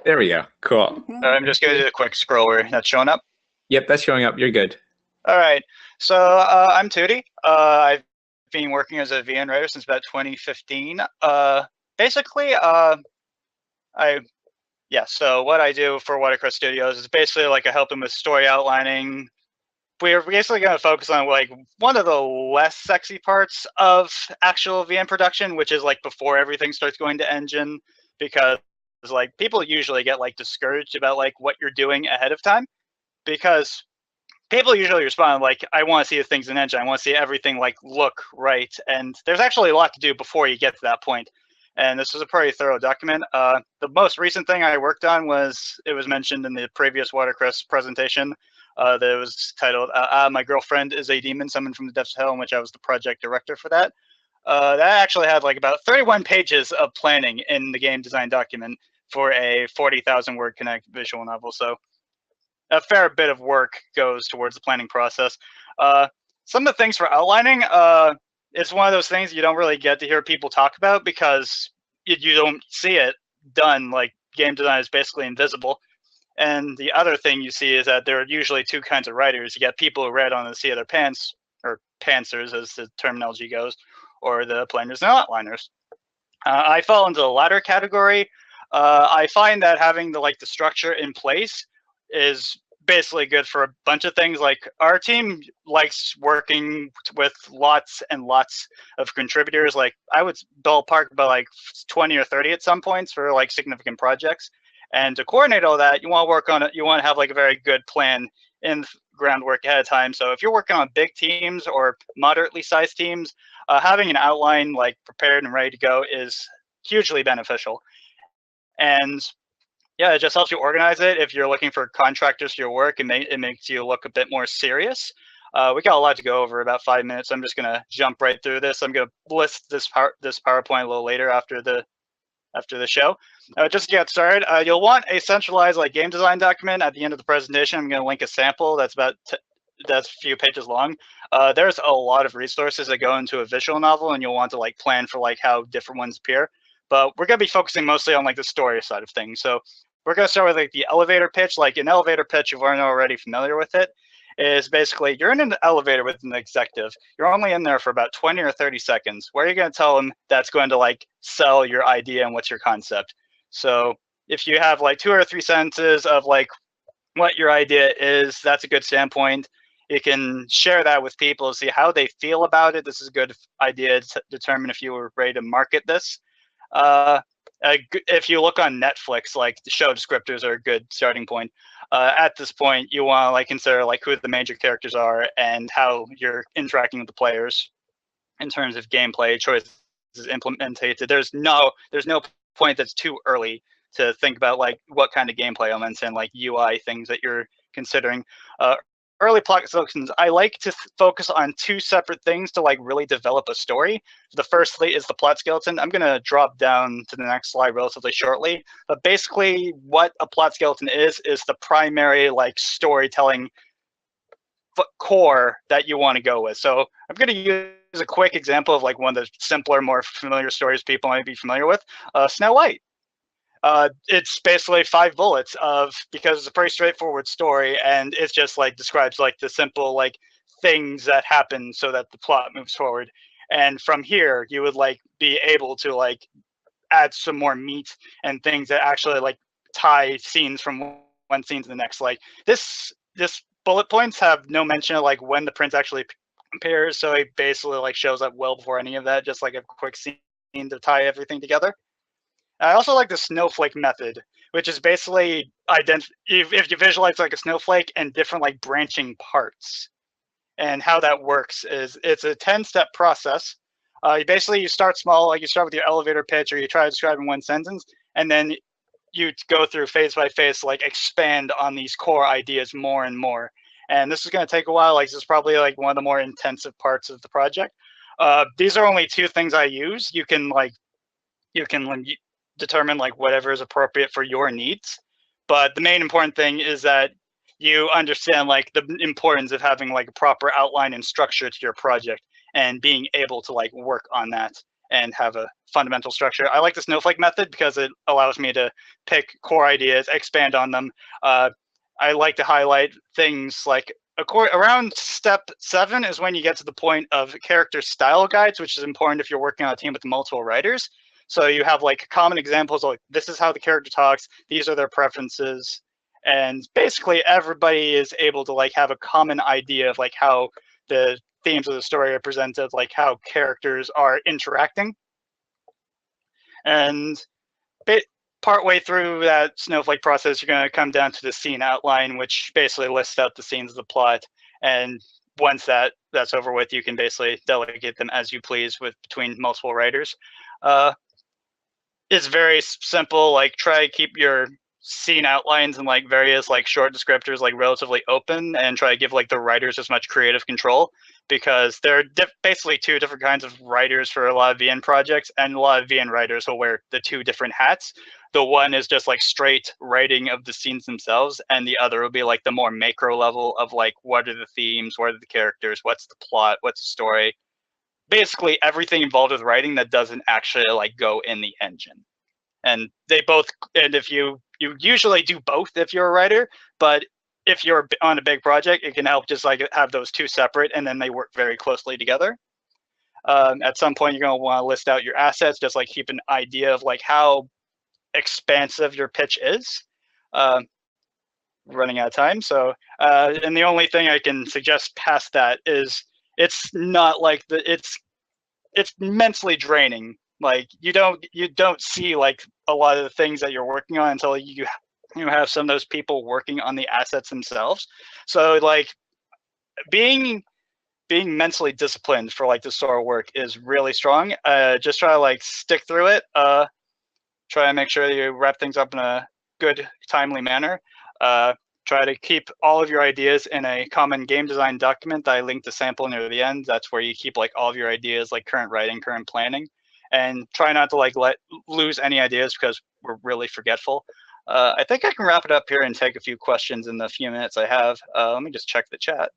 There we go. Cool. I'm just going to do a quick scroller that's showing up. Yep, that's showing up. You're good. All right. So I'm Tutty. I've been working as a VN writer since about 2015. Basically, I yeah. So what I do for Watercress Studios is basically like I help them with story outlining. We're basically going to focus on like one of the less sexy parts of actual VN production, which is like before everything starts going to engine, because like people usually get like discouraged about like what you're doing ahead of time because people usually respond like, I want to see the things in engine. I want to see everything like look right. And there's actually a lot to do before you get to that point. And this was a pretty thorough document. The most recent thing I worked on it was mentioned in the previous Watercress presentation that was titled, My Girlfriend is a Demon Summoned from the Depths of Hell, in which I was the project director for that. That actually had like about 31 pages of planning in the game design document for a 40,000 word Connect visual novel. So a fair bit of work goes towards the planning process. Some of the things for outlining, it's one of those things you don't really get to hear people talk about because you don't see it done. Like game design is basically invisible. And the other thing you see is that there are usually two kinds of writers. You get people who write on the seat of their pants, or pantsers as the terminology goes, or the planners and outliners. I fall into the latter category. I find that having the structure in place is basically good for a bunch of things. Like our team likes working with lots and lots of contributors. Like I would ballpark about like 20 or 30 at some points for like significant projects. And to coordinate all that, you want to work on it. You want to have like a very good plan in groundwork ahead of time. So if you're working on big teams or moderately sized teams, having an outline like prepared and ready to go is hugely beneficial. And yeah, it just helps you organize it. If you're looking for contractors for your work, it makes you look a bit more serious. We got a lot to go over, about 5 minutes. I'm just gonna jump right through this. I'm gonna list this PowerPoint a little later after the show. Just to get started, you'll want a centralized like game design document at the end of the presentation. I'm gonna link a sample that's that's a few pages long. There's a lot of resources that go into a visual novel, and you'll want to like plan for like how different ones appear. But we're gonna be focusing mostly on like the story side of things. So we're gonna start with like the elevator pitch. Like an elevator pitch, if you're not already familiar with it, is basically you're in an elevator with an executive. You're only in there for about 20 or 30 seconds. Where are you going to tell them that's going to like sell your idea and what's your concept? So if you have like 2 or 3 sentences of like what your idea is, that's a good standpoint. You can share that with people to see how they feel about it. This is a good idea to determine if you were ready to market this. If you look on Netflix, like the show descriptors are a good starting point. At this point, you want to like consider like who the major characters are and how you're interacting with the players in terms of gameplay choices implemented. There's no point that's too early to think about like what kind of gameplay elements and like UI things that you're considering. Early plot selections, I like to focus on 2 separate things to like really develop a story. The first is the plot skeleton. I'm going to drop down to the next slide relatively shortly. But basically what a plot skeleton is the primary like storytelling core that you want to go with. So I'm going to use a quick example of like one of the simpler, more familiar stories people might be familiar with, Snow White. It's basically 5 bullets because it's a pretty straightforward story, and it just like describes like the simple like things that happen so that the plot moves forward. And from here, you would like be able to like add some more meat and things that actually like tie scenes from one scene to the next. Like this bullet points have no mention of like when the prince actually appears, so it basically like shows up well before any of that, just like a quick scene to tie everything together. I also like the Snowflake Method, which is basically if you visualize like a snowflake and different like branching parts. And how that works is it's a 10-step process. You start small, like you start with your elevator pitch, or you try to describe in one sentence, and then you go through phase by phase, like expand on these core ideas more and more. And this is going to take a while. Like this is probably like one of the more intensive parts of the project. These are only 2 things I use. You can determine like whatever is appropriate for your needs. But the main important thing is that you understand like the importance of having like a proper outline and structure to your project and being able to like work on that and have a fundamental structure. I like the Snowflake method because it allows me to pick core ideas, expand on them. I like to highlight things like around step 7 is when you get to the point of character style guides, which is important if you're working on a team with multiple writers. So you have like common examples of like, this is how the character talks, these are their preferences, and basically everybody is able to like have a common idea of like how the themes of the story are presented, like how characters are interacting. And partway through that Snowflake process, you're going to come down to the scene outline, which basically lists out the scenes of the plot. And once that's over with, you can basically delegate them as you please between multiple writers. It's very simple. Like, try to keep your scene outlines and like various like short descriptors like relatively open, and try to give like the writers as much creative control, because there are basically 2 different kinds of writers for a lot of VN projects, and a lot of VN writers will wear the 2 different hats. The one is just like straight writing of the scenes themselves, and the other will be like the more macro level of like, what are the themes, what are the characters, what's the plot, what's the story, basically everything involved with writing that doesn't actually like go in the engine. And they both, and if you usually do both if you're a writer, but if you're on a big project, it can help just like have those 2 separate, and then they work very closely together. At some point, you're going to want to list out your assets, just like keep an idea of like how expansive your pitch is. Running out of time, so and the only thing I can suggest past that is it's not like it's mentally draining. Like, you don't see like a lot of the things that you're working on until you have some of those people working on the assets themselves. So like being mentally disciplined for like the sort of work is really strong. Just try to like stick through it. Try to make sure you wrap things up in a good, timely manner. Try to keep all of your ideas in a common game design document that I linked to sample near the end. That's where you keep like all of your ideas, like current writing, current planning, and try not to like lose any ideas, because we're really forgetful. I think I can wrap it up here and take a few questions in the few minutes I have. Let me just check the chat.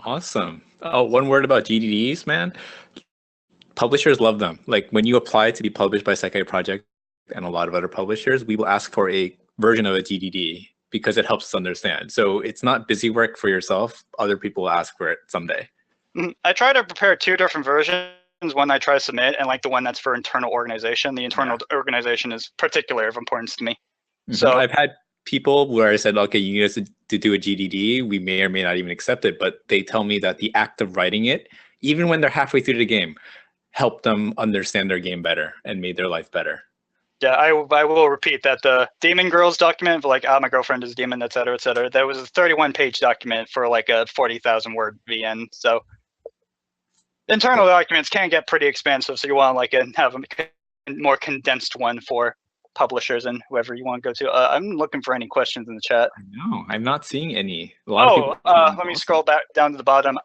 Awesome. Oh, one word about GDDs, man. Publishers love them. Like, when you apply to be published by Sekai Project and a lot of other publishers, we will ask for a version of a GDD because it helps us understand. So it's not busy work for yourself. Other people will ask for it someday. I try to prepare 2 different versions. One I try to submit, and like the one that's for internal organization. The internal organization is particularly of importance to me. Mm-hmm. So I've had people where I said, okay, you need us to do a GDD. We may or may not even accept it, but they tell me that the act of writing it, even when they're halfway through the game, helped them understand their game better and made their life better. Yeah, I will repeat that the Demon Girls document for like, my girlfriend is a demon, et cetera, that was a 31-page document for like a 40,000 word VN. So internal documents can get pretty expansive, so you want to like have a more condensed one for publishers and whoever you want to go to. I'm looking for any questions in the chat. I know, I'm not seeing any. A lot of people. Let me scroll back down to the bottom.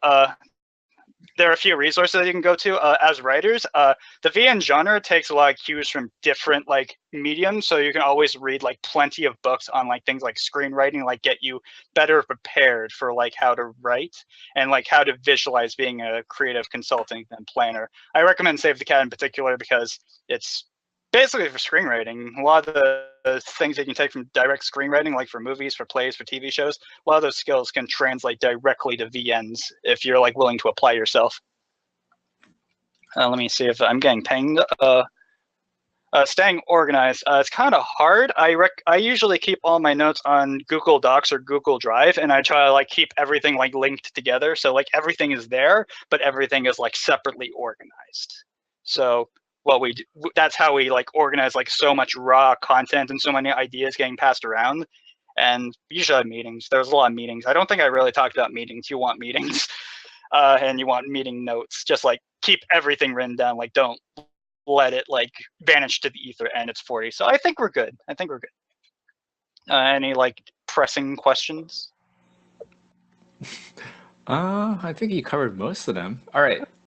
There are a few resources that you can go to as writers. The VN genre takes a lot of cues from different like mediums, so you can always read like plenty of books on like things like screenwriting, like get you better prepared for like how to write and like how to visualize being a creative consultant and planner. I recommend Save the Cat in particular because it's basically for screenwriting. A lot of the things that you can take from direct screenwriting, like for movies, for plays, for TV shows, a lot of those skills can translate directly to VNs if you're like willing to apply yourself. Let me see if I'm getting pinged. Staying organized. It's kind of hard. I usually keep all my notes on Google Docs or Google Drive, and I try to like keep everything like linked together. So like everything is there, but everything is like separately organized. So what we do, that's how we like organize like so much raw content and so many ideas getting passed around. And we usually have meetings. There's a lot of meetings. I don't think I really talked about meetings. You want meetings, and you want meeting notes. Just like keep everything written down. Like, don't let it like vanish to the ether and it's 40. So I think we're good. Any like pressing questions? I think you covered most of them. All right.